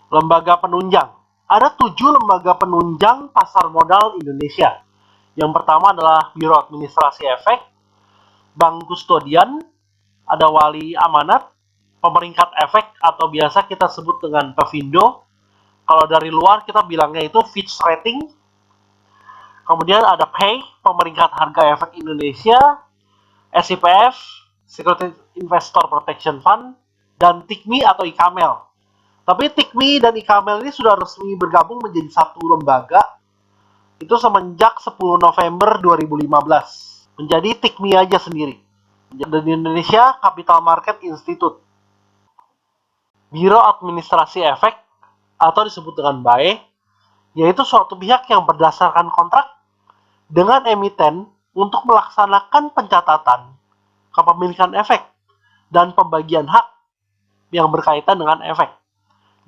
Lembaga penunjang. Ada 7 lembaga penunjang pasar modal Indonesia. Yang pertama adalah Biro Administrasi Efek, Bank Kustodian, ada Wali Amanat, Pemeringkat Efek atau biasa kita sebut dengan Pevindo. Kalau dari luar kita bilangnya itu Fitch Rating. Kemudian ada PEI, Pemeringkat Harga Efek Indonesia, SIPF, Securities Investor Protection Fund, dan TICMI atau ICAMEL. Tapi TICMI dan ICAMEL ini sudah resmi bergabung menjadi satu lembaga itu semenjak 10 November 2015. Menjadi TICMI aja sendiri. Dan di Indonesia Capital Market Institute. Biro Administrasi Efek atau disebut dengan BAE, yaitu suatu pihak yang berdasarkan kontrak dengan emiten untuk melaksanakan pencatatan kepemilikan efek dan pembagian hak yang berkaitan dengan efek.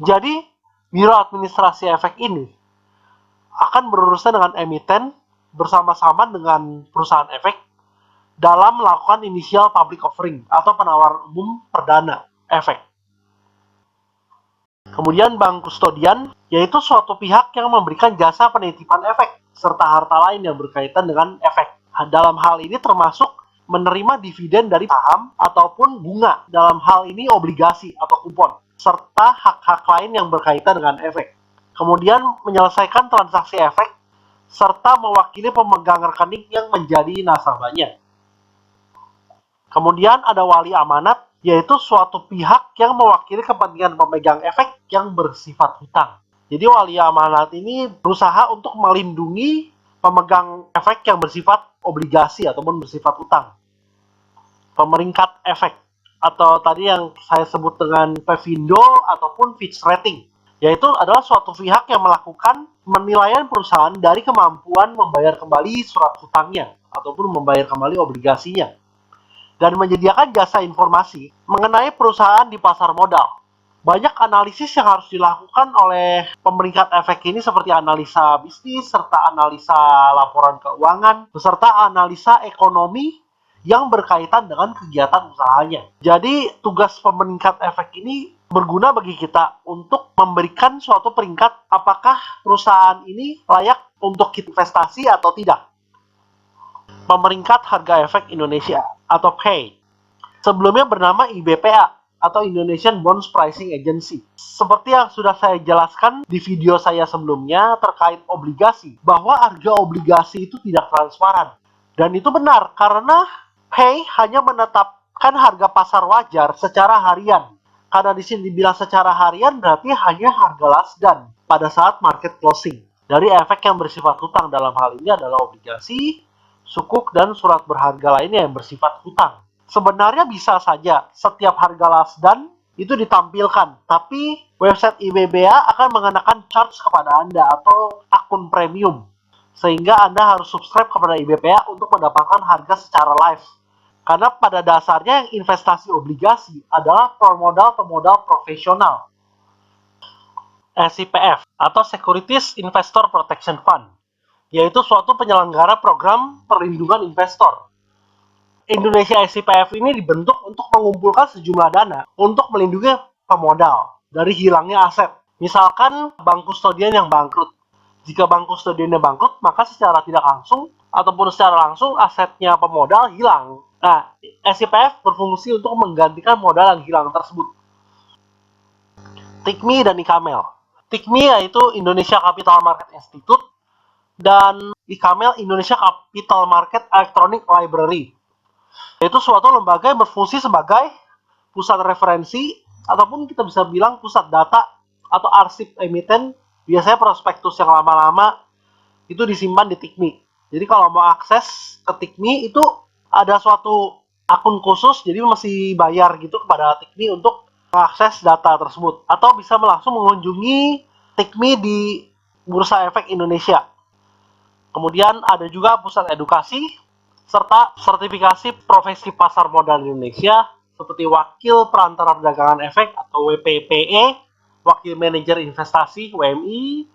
Jadi, Biro Administrasi Efek ini akan berurusan dengan emiten bersama-sama dengan perusahaan efek dalam melakukan initial public offering atau penawaran umum perdana efek. Kemudian Bank Kustodian, yaitu suatu pihak yang memberikan jasa penitipan efek serta harta lain yang berkaitan dengan efek. Dalam hal ini termasuk menerima dividen dari saham ataupun bunga, dalam hal ini obligasi atau kupon, serta hak-hak lain yang berkaitan dengan efek. Kemudian menyelesaikan transaksi efek, serta mewakili pemegang rekening yang menjadi nasabahnya. Kemudian ada wali amanat, yaitu suatu pihak yang mewakili kepentingan pemegang efek yang bersifat hutang. Jadi wali amanat ini berusaha untuk melindungi pemegang efek yang bersifat obligasi ataupun bersifat hutang. Pemeringkat efek atau tadi yang saya sebut dengan Pevindo ataupun Fitch Rating, yaitu adalah suatu pihak yang melakukan penilaian perusahaan dari kemampuan membayar kembali surat hutangnya ataupun membayar kembali obligasinya dan menyediakan jasa informasi mengenai perusahaan di pasar modal. Banyak analisis yang harus dilakukan oleh pemeringkat efek ini seperti analisa bisnis, serta analisa laporan keuangan, beserta analisa ekonomi yang berkaitan dengan kegiatan usahanya. Jadi tugas pemeringkat efek ini berguna bagi kita untuk memberikan suatu peringkat apakah perusahaan ini layak untuk investasi atau tidak. Pemeringkat Harga Efek Indonesia atau PEI. Sebelumnya bernama IBPA atau Indonesian Bonds Pricing Agency. Seperti yang sudah saya jelaskan di video saya sebelumnya terkait obligasi, bahwa harga obligasi itu tidak transparan. Dan itu benar karena PEI hanya menetapkan harga pasar wajar secara harian. Karena di sini dibilang secara harian berarti hanya harga last done pada saat market closing. Dari efek yang bersifat hutang dalam hal ini adalah obligasi, sukuk, dan surat berharga lainnya yang bersifat hutang. Sebenarnya bisa saja setiap harga last done itu ditampilkan, tapi website IBBA akan mengenakan charge kepada Anda atau akun premium, sehingga Anda harus subscribe kepada IBBA untuk mendapatkan harga secara live. Karena pada dasarnya yang investasi obligasi adalah pemodal profesional. SIPF atau Securities Investor Protection Fund, yaitu suatu penyelenggara program perlindungan investor. Indonesia SIPF ini dibentuk untuk mengumpulkan sejumlah dana untuk melindungi pemodal dari hilangnya aset. Misalkan bank kustodian yang bangkrut. Jika bank kustodiannya bangkrut, maka secara tidak langsung ataupun secara langsung asetnya pemodal hilang. Nah, SIPF berfungsi untuk menggantikan modal yang hilang tersebut. TICMI dan ICAMEL. TICMI yaitu Indonesia Capital Market Institute dan ICAMEL Indonesia Capital Market Electronic Library. Yaitu suatu lembaga yang berfungsi sebagai pusat referensi ataupun kita bisa bilang pusat data atau arsip emiten. Biasanya prospektus yang lama-lama itu disimpan di TICMI. Jadi kalau mau akses ke TICMI itu ada suatu akun khusus, jadi masih bayar gitu kepada TICMI untuk mengakses data tersebut. Atau bisa langsung mengunjungi TICMI di Bursa Efek Indonesia. Kemudian ada juga pusat edukasi serta sertifikasi profesi pasar modal Indonesia seperti wakil perantara perdagangan efek atau WPPE, wakil manajer investasi WMI,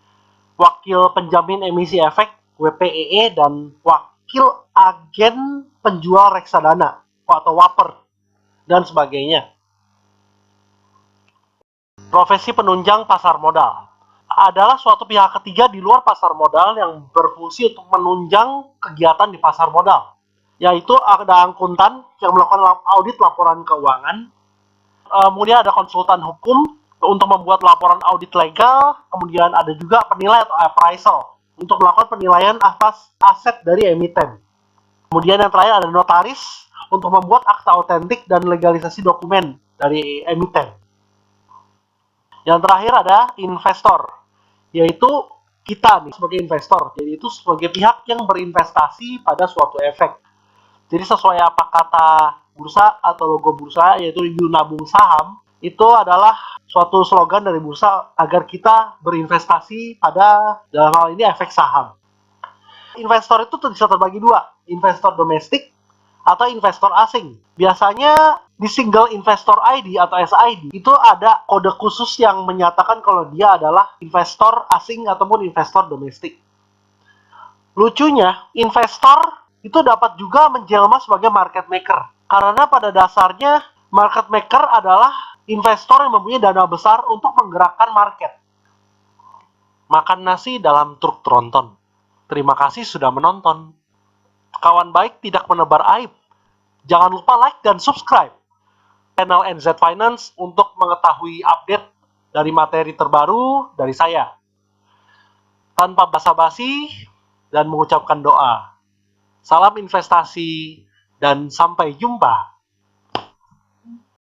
wakil penjamin emisi efek WPEE, dan wakil agen penjual reksadana atau WAPR dan sebagainya. Profesi penunjang pasar modal adalah suatu pihak ketiga di luar pasar modal yang berfungsi untuk menunjang kegiatan di pasar modal, yaitu ada akuntan yang melakukan audit laporan keuangan, kemudian ada konsultan hukum untuk membuat laporan audit legal, kemudian ada juga penilai atau appraisal untuk melakukan penilaian atas aset dari emiten. Kemudian yang terakhir ada notaris untuk membuat akta autentik dan legalisasi dokumen dari emiten. Yang terakhir ada investor, yaitu kita nih sebagai investor, jadi itu sebagai pihak yang berinvestasi pada suatu efek. Jadi sesuai apa kata bursa atau logo bursa, yaitu you nabung saham, itu adalah suatu slogan dari bursa agar kita berinvestasi pada dalam hal ini efek saham. Investor itu bisa terbagi dua, investor domestik atau investor asing. Biasanya di single investor ID atau SID itu ada kode khusus yang menyatakan kalau dia adalah investor asing ataupun investor domestik. Lucunya, investor itu dapat juga menjelma sebagai market maker. Karena pada dasarnya market maker adalah investor yang mempunyai dana besar untuk menggerakkan market. Makan nasi dalam truk tronton. Terima kasih sudah menonton. Kawan baik tidak menebar aib. Jangan lupa like dan subscribe channel NZ Finance untuk mengetahui update dari materi terbaru dari saya. Tanpa basa-basi dan mengucapkan doa. Salam investasi dan sampai jumpa.